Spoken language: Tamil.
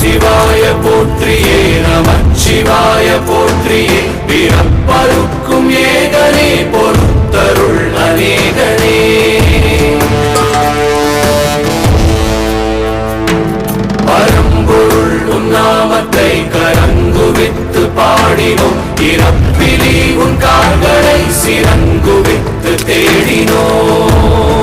சிவாய போற்றியே நமச்சிவாய போற்றியே பிறப்பருக்கும் ஏகனே பொறுத்தருள் அநேகனே பரம்பொருள் உன்னாமத்தை கரங்குவித்து பாடினோம் இறப்பிலி உன் கால்களை சிறங்குவித்து தேடினோம்